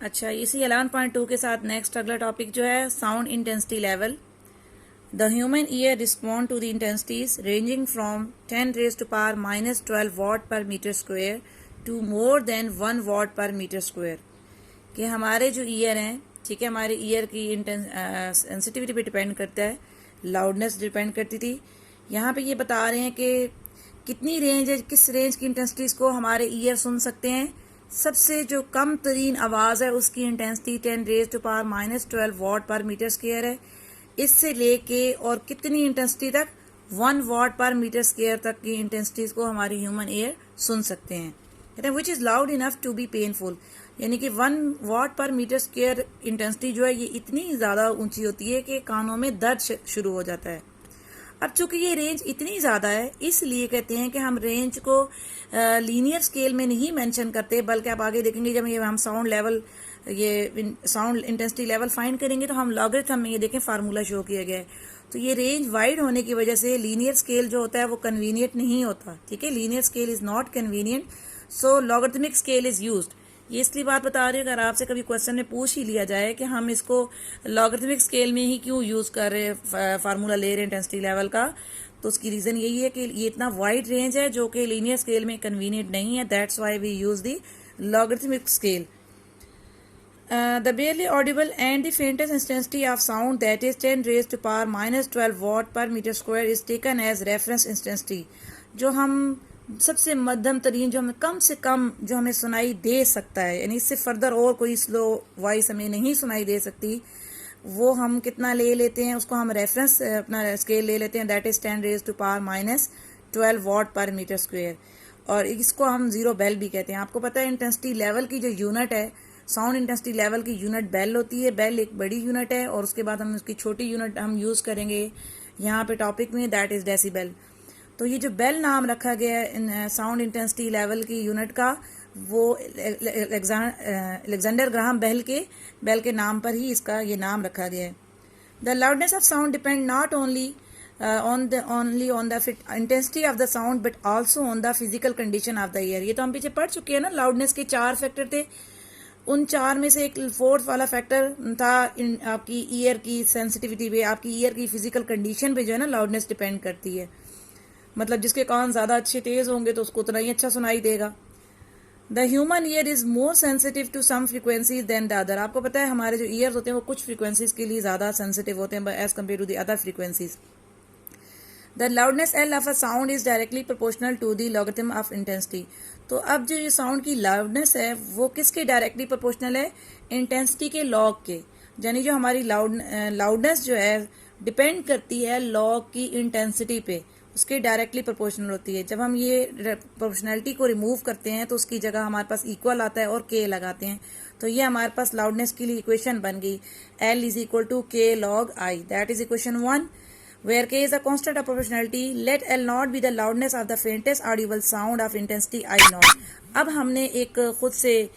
अच्छा, इसी 11.2 के साथ नेक्स्ट अगला टॉपिक जो है sound intensity level. The human ear respond to the intensities ranging from 10 raise to power -12 watt per metre square to more than 1 watt per metre square. कि हमारे जो ईयर हैं, ठीक है, हमारे ईयर की सेंसिटिविटी पे डिपेंड करता है, लाउडनेस डिपेंड करती थी। यहाँ पे ये बता रहे हैं कि कितनी रेंज है, किस रेंज की इंटेंसिटीज को हमारे ईयर सुन सकते हैं। सबसे जो कम तरीन आवाज़ है उसकी intensity 10 raise to power -12 watt per metre square है। इससे लेके और कितनी इंटेंसिटी तक 1 वॉट पर मीटर स्क्वायर तक की इंटेंसिटीज को हमारी ह्यूमन ईयर सुन सकते हैं। कहते हैं which is loud enough to be painful, यानी कि 1 watt per metre square intensity जो है ये इतनी ज़्यादा ऊंची होती है कि कानों में दर्द शुरू हो जाता है। अब चूंकि ये रेंज इतनी ज़्यादा है, इसलिए कहते हैं कि हम रेंज को लीनियर स्केल में नहीं मेंशन करते, बल्कि आप आगे देखेंगे जब ये हम साउंड लेवल, ये साउंड इंटेंसिटी लेवल फाइंड करेंगे तो हम लॉगरिथम में ये देखें फार्मूला शो किया गया है। तो ये रेंज वाइड होने की वजह से लीनियर स्केल जो होता है वो कन्वीनियंट नहीं होता, ठीक है, linear scale is not convenient, so logarithmic scale is used. ये इसलिए बात बता रही हूँ, अगर आपसे कभी क्वेश्चन में पूछ ही लिया जाए कि हम इसको लॉगरिथमिक स्केल में ही क्यों यूज कर रहे हैं, फार्मूला ले रहे हैं इंटेंसिटी लेवल का, तो उसकी रीजन यही है कि ये इतना वाइड रेंज है जो कि लीनियर स्केल में कन्वीनियंट नहीं है। That's why we use the logarithmic scale. The barely audible and the faintest intensity of sound, that is 10 raised to power -12 watt per meter square, is taken as reference intensity। जो हम सबसे मध्यम तरीन, जो हमें कम से कम जो हमें सुनाई दे सकता है, यानी इससे फर्दर और कोई स्लो वॉइस हमें नहीं सुनाई दे सकती, वो हम कितना ले लेते हैं, उसको हम रेफरेंस अपना स्केल ले लेते हैं, that is 10 raise to power -12 watt per metre square. और इसको हम जीरो बेल भी कहते हैं। आपको पता है इंटेंसिटी लेवल की जो यूनिट है, साउंड इंटेंसिटी लेवल की यूनिट बेल होती है। बेल एक बड़ी यूनिट है और उसके बाद हम उसकी छोटी यूनिट हम यूज करेंगे यहाँ पे टॉपिक में, दैट इज डेसिबल। तो ये जो बेल नाम रखा गया है साउंड इंटेंसिटी लेवल की यूनिट का, वो अलेक्जेंडर ग्राहम बेल के नाम पर ही इसका ये नाम रखा गया है। The loudness of sound depend not only on the intensity of the sound but also on the physical condition of the year. ये तो हम पीछे पढ़ चुके हैं ना, लाउडनेस के 4 फैक्टर थे, उन 4 में से एक 4th वाला फैक्टर था आपकी ईयर की सेंसिटिविटी पे, आपकी ईयर की फिजिकल कंडीशन पे जो है ना लाउडनेस डिपेंड करती है। मतलब जिसके कान ज्यादा अच्छे तेज होंगे तो उसको उतना ही अच्छा सुनाई देगा। The human ear is more sensitive to some frequencies than the other. आपको पता है हमारे जो ईयर्स होते हैं वो कुछ फ्रीक्वेंसीज के लिए ज्यादा सेंसिटिव होते हैं as compare to the other frequencies. The loudness L of a sound is directly proportional to the logarithm of intensity. तो अब जो ये साउंड की लाउडनेस है वो किसके डायरेक्टली प्रोपोर्शनल है, इंटेंसिटी के लॉग के। यानी जो हमारी लाउडनेस जो है डिपेंड करती है लॉग की इंटेंसिटी पे, उसके डायरेक्टली प्रोपोर्शनल होती है। जब हम ये प्रोपोर्शनलिटी को रिमूव करते हैं तो उसकी जगह हमारे पास इक्वल आता है और के लगाते हैं, तो ये हमारे पास लाउडनेस के लिए इक्वेशन बन गई, L is equal to K log I, that is equation 1, where k is a constant of proportionality, let L naught be the loudness of the faintest audible sound of intensity I naught। अब हमने एक खुद से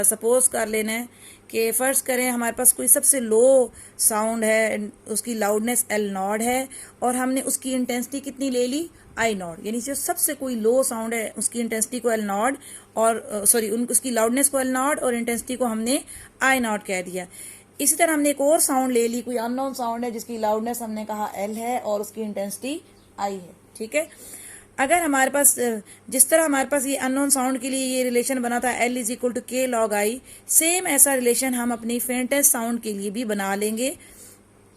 suppose कर लेना है कि फर्ज करें हमारे पास कोई सबसे लो साउंड है, उसकी लाउडनेस L नॉट है और हमने उसकी इंटेंसिटी कितनी ले ली, I नॉट। यानी जो सबसे कोई लो साउंड है उसकी इंटेंसिटी को L नॉट और उसकी लाउडनेस को L नॉट और इंटेंसिटी को हमने I नॉट कह दिया। इसी तरह हमने एक और साउंड ले ली, कोई अननोन साउंड है जिसकी लाउडनेस हमने कहा L है और उसकी इंटेंसिटी I है, ठीक है। अगर हमारे पास जिस तरह हमारे पास ये अननोन साउंड के लिए ये रिलेशन बना था L is equal to K log I, same ऐसा रिलेशन हम अपनी फेंटेस्ट साउंड के लिए भी बना लेंगे,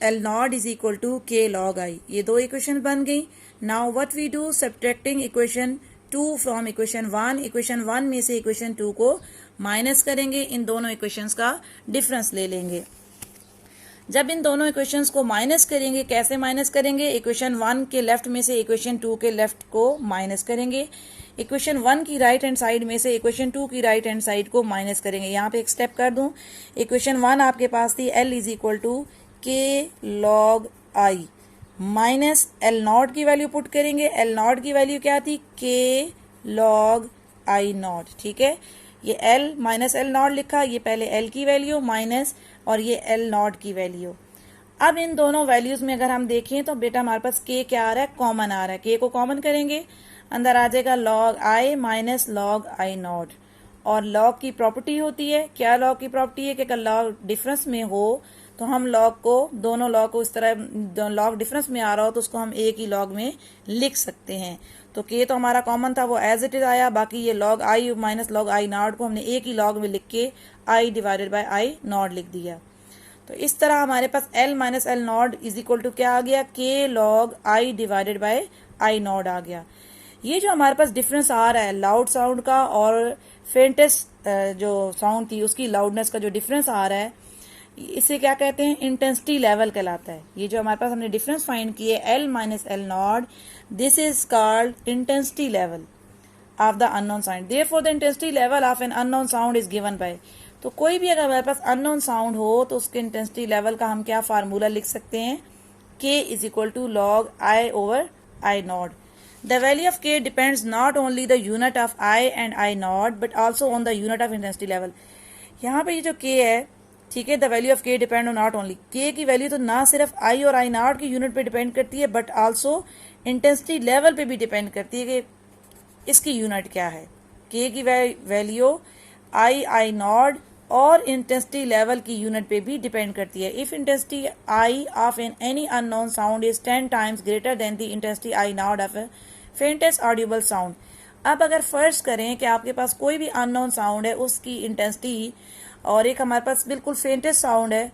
L naught is equal to K log I. ये 2 इक्वेशन बन गई। Now what we do, subtracting equation 2 from equation 1, equation 1 में से इक्वेशन 2 को माइनस करेंगे, इन दोनों इक्वेशंस का डिफरेंस ले लेंगे। जब इन दोनों इक्वेशंस को माइनस करेंगे, कैसे माइनस करेंगे, इक्वेशन 1 के लेफ्ट में से इक्वेशन 2 के लेफ्ट को माइनस करेंगे, इक्वेशन 1 की राइट हैंड साइड में से इक्वेशन 2 की राइट हैंड साइड को माइनस करेंगे। यहाँ पे एक स्टेप कर दूं, इक्वेशन 1 आपके पास थी L is equal to K log I, minus L not की वैल्यू पुट करेंगे। L नॉट की वैल्यू क्या थी, के लॉग आई नॉट, ठीक है। ये L माइनस L नॉट लिखा, ये पहले L की वैल्यू माइनस और ये L नॉट की वैल्यू। अब इन दोनों वैल्यूज में अगर हम देखें तो बेटा हमारे पास K क्या आ रहा है, कॉमन आ रहा है। K को कॉमन करेंगे, अंदर आ जाएगा log I minus log I not, और लॉग की प्रॉपर्टी होती है, क्या लॉग की प्रॉपर्टी है कि अगर लॉग डिफरेंस में हो तो हम लॉग को, दोनों लॉग को इस तरह लॉग डिफरेंस में आ रहा हो तो उसको हम एक ही लॉग में लिख सकते हैं। तो के तो हमारा कॉमन था, वो एज इट इज आया, बाकी ये log I minus log I not को हमने एक ही लॉग में लिख के I divided by I not लिख दिया। तो इस तरह हमारे पास L minus L not is equal to क्या आ गया, के log I divided by I not आ गया। ये जो हमारे पास डिफरेंस आ रहा है लाउड साउंड का और फेंटेस्ट जो साउंड थी उसकी लाउडनेस का जो डिफरेंस आ रहा है, इसे क्या कहते हैं, इंटेंसिटी लेवल कहलाता है। ये जो हमारे पास हमने डिफरेंस फाइंड किए L minus L not, this is called intensity level of the unknown sound. Therefore the intensity level of an unknown sound is given by, तो कोई भी अगर हमारे पास अननोन साउंड हो तो उसके इंटेंसिटी लेवल का हम क्या फार्मूला लिख सकते हैं, K is equal to log I over I naught. The value of k depends not only the unit of I and I naught but also on the unit of intensity level। यहाँ पे ये जो k है, ठीक है, the value of k depend not only, k की value तो ना सिर्फ I और I naught की यूनिट पे डिपेंड करती है बट आल्सो इंटेंसिटी लेवल पे भी डिपेंड करती है कि इसकी यूनिट क्या है। k की वैल्यू I naught और इंटेंसिटी लेवल की यूनिट पे भी डिपेंड करती है। If intensity I of any unknown sound is 10 times greater than the intensity I naught of faintest Audible sound. अब अगर फर्ज करें कि आपके पास कोई भी अननोन साउंड है, उसकी इंटेंसिटी और एक हमारे पास बिल्कुल फेंटेस्ट साउंड है,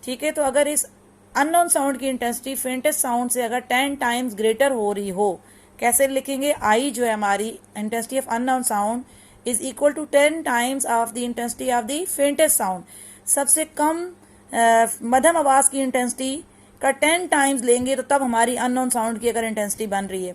ठीक है, तो अगर इस अननोन साउंड की इंटेंसिटी फेंटेस्ट साउंड से अगर 10 टाइम्स ग्रेटर हो रही हो, कैसे लिखेंगे, आई जो है हमारी intensity of unknown sound is equal to 10 times of the intensity of the faintest sound. सबसे कम मध्यम आवाज की इंटेंसिटी का 10 टाइम्स लेंगे तो तब हमारी अननोन साउंड की अगर इंटेंसिटी बन रही है।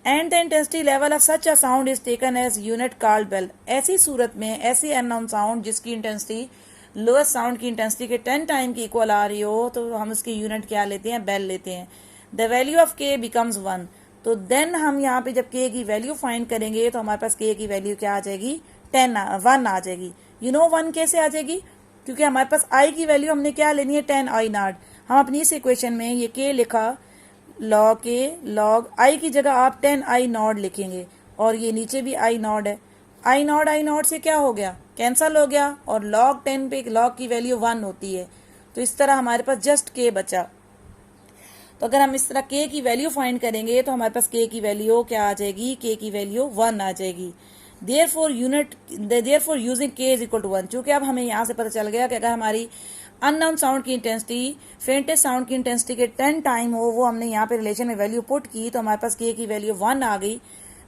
And the intensity level of such a sound is taken as unit called bel. ऐसी सूरत में ऐसी अननोन साउंड जिसकी इंटेंसिटी लोएस्ट साउंड की इंटेंसिटी के 10 टाइम की इक्वल आ रही हो तो हम उसकी यूनिट क्या लेते हैं, बेल लेते हैं। द वैल्यू ऑफ के बिकम्स 1, तो देन हम यहाँ पे जब के की वैल्यू फाइंड करेंगे तो हमारे पास के की वैल्यू क्या आ जाएगी, 1 आ जाएगी। यू नो 1 कैसे आ जाएगी, क्योंकि हमारे पास आई की वैल्यू हमने क्या लेनी है, 10 आई नॉट। हम अपनी इस इक्वेशन में ये के लिखा, लॉग के लॉग आई की जगह आप 10 आई नॉट लिखेंगे और ये नीचे भी आई नॉट है। आई नॉट से क्या हो गया, कैंसल हो गया और लॉग 10 पे लॉग की वैल्यू 1 होती है, तो इस तरह हमारे पास जस्ट के बचा। तो अगर हम इस तरह के की वैल्यू फाइंड करेंगे तो हमारे पास के की वैल्यू क्या आ जाएगी, के की वैल्यू 1 आ जाएगी। देयरफॉर यूजिंग के इज इक्वल टू 1, चूंकि अब हमें यहाँ से पता चल गया कि अगर हमारी अननोन साउंड की इंटेंसिटी फेंटेस्ट साउंड की इंटेंसिटी के 10 टाइम हो, वो हमने यहाँ पे रिलेशन में वैल्यू पुट की तो हमारे पास के की वैल्यू 1 आ गई।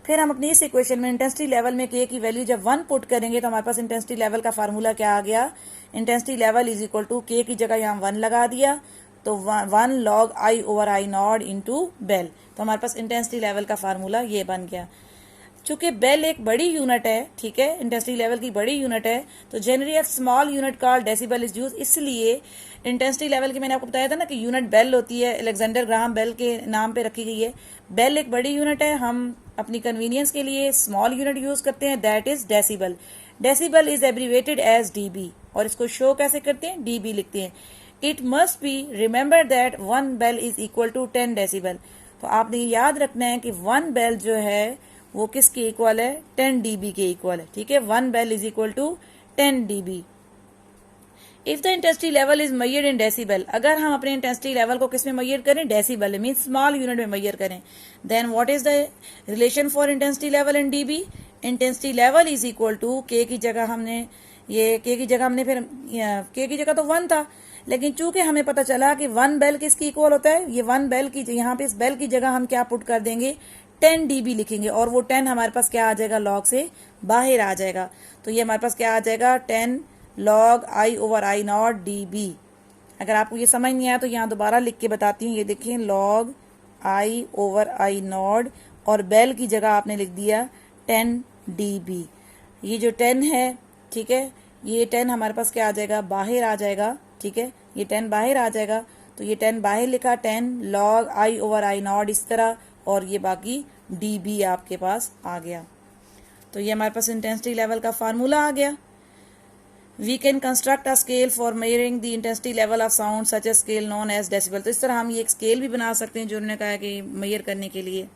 फिर हम अपनी इस इक्वेशन में इंटेंसिटी लेवल में के की वैल्यू जब 1 पुट करेंगे तो हमारे पास इंटेंसिटी लेवल का फार्मूला क्या आ गया, intensity level is equal to K की जगह यहाँ 1 लगा दिया तो 1 log I over I naught into bel, तो हमारे पास इंटेंसिटी लेवल का फार्मूला ये बन गया। चूंकि बेल एक बड़ी यूनिट है, ठीक है, इंटेंसिटी लेवल की बड़ी यूनिट है, तो generally a small unit called decibel is use. इसलिए इंटेंसिटी लेवल की मैंने आपको बताया था ना कि यूनिट बेल होती है, अलेक्जेंडर ग्राहम बेल के नाम पे रखी गई है। बेल एक बड़ी यूनिट है, हम अपनी कन्वीनियंस के लिए स्मॉल यूनिट यूज करते हैं, that is decibel. Decibel is abbreviated as dB और इसको शो कैसे करते हैं, डीबी लिखते हैं। It must be remember that 1 bel is equal to 10 decibel. तो आपने याद रखना है कि 1 बेल जो है वो किसके इक्वल है, 10 dB के इक्वल है, ठीक है। 1 bel is equal to 10 dB। If the intensity level is measured in decibel, अगर हम अपने इंटेंसिटी लेवल को किस में मेजर करें, डेसिबल मीन स्मॉल यूनिट में मेजर करें, then what is the relation for intensity level in dB। Intensity level is equal to K की जगह हमने फिर के की जगह तो 1 था, लेकिन चूंकि हमें पता चला कि 1 बेल किसकी इक्वल होता है, ये 1 बेल की यहाँ पे इस बेल की जगह हम क्या पुट कर देंगे, 10 dB लिखेंगे और वो 10 हमारे पास क्या आ जाएगा, लॉग से बाहर आ जाएगा। तो ये हमारे पास क्या आ जाएगा, 10 log I over I not dB। अगर आपको ये समझ नहीं आया तो यहाँ दोबारा लिख के बताती हूँ, ये देखिए log I over I not और बेल की जगह आपने लिख दिया 10 dB। ये जो 10 है, ठीक है, ये 10 हमारे पास क्या आ जाएगा, बाहर आ जाएगा, ठीक है, ये 10 बाहर आ जाएगा, तो ये 10 बाहर लिखा, 10 log I over I not इस तरह और ये बाकी dB आपके पास आ गया। तो ये हमारे पास इंटेंसिटी लेवल का फार्मूला आ गया। We can construct a scale for measuring the intensity level of sound such a scale known as decibel. तो इस तरह हम ये एक स्केल भी बना सकते हैं जो उन्होंने कहा कि मेजर करने के लिए।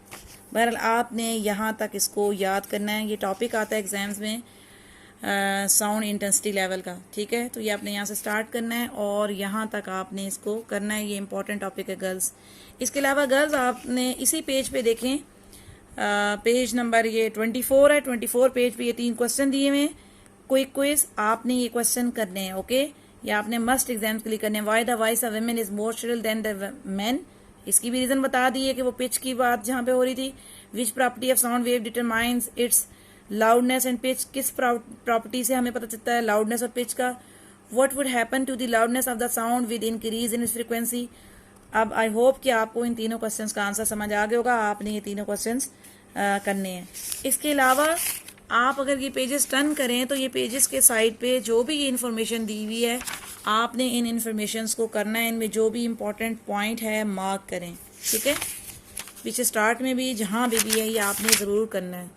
बहरहाल आपने यहाँ तक इसको याद करना है, ये टॉपिक आता है एग्जाम्स में। साउंड इंटेंसिटी लेवल का, ठीक है। तो ये आपने यहाँ से स्टार्ट करना है और यहाँ तक आपने इसको करना है। ये इंपॉर्टेंट टॉपिक है गर्ल्स। इसके अलावा गर्ल्स आपने इसी पेज पे देखें, पेज नंबर ये 24 है। 24 पेज पे ये 3 क्वेश्चन दिए हुए हैं, क्विक क्विज। आपने ये क्वेश्चन करने हैं, ओके। ये आपने मस्ट एग्जाम के लिए करने हैं। Why the voice of women is more shrill than the men. इसकी भी रीजन बता दी है कि वो पिच की बात जहां पे हो रही थी। Which property of sound wave determines its loudness and pitch. किस प्रॉपर्टी से हमें पता चलता है लाउडनेस और पिच का। What would happen to the loudness of the sound with increase in its frequency. अब आई होप कि आपको इन तीनों क्वेश्चंस का आंसर समझ आ गया होगा। आपने ये तीनों क्वेश्चंस करने हैं। इसके अलावा आप अगर ये पेजेस टर्न करें तो ये पेजेस के साइड पे जो भी ये इन्फॉर्मेशन दी हुई है, आपने इन इन्फॉर्मेशंस को करना है। इनमें जो भी इम्पोर्टेंट पॉइंट है मार्क करें, ठीक है। पीछे स्टार्ट में भी जहाँ भी है ये आपने ज़रूर करना है।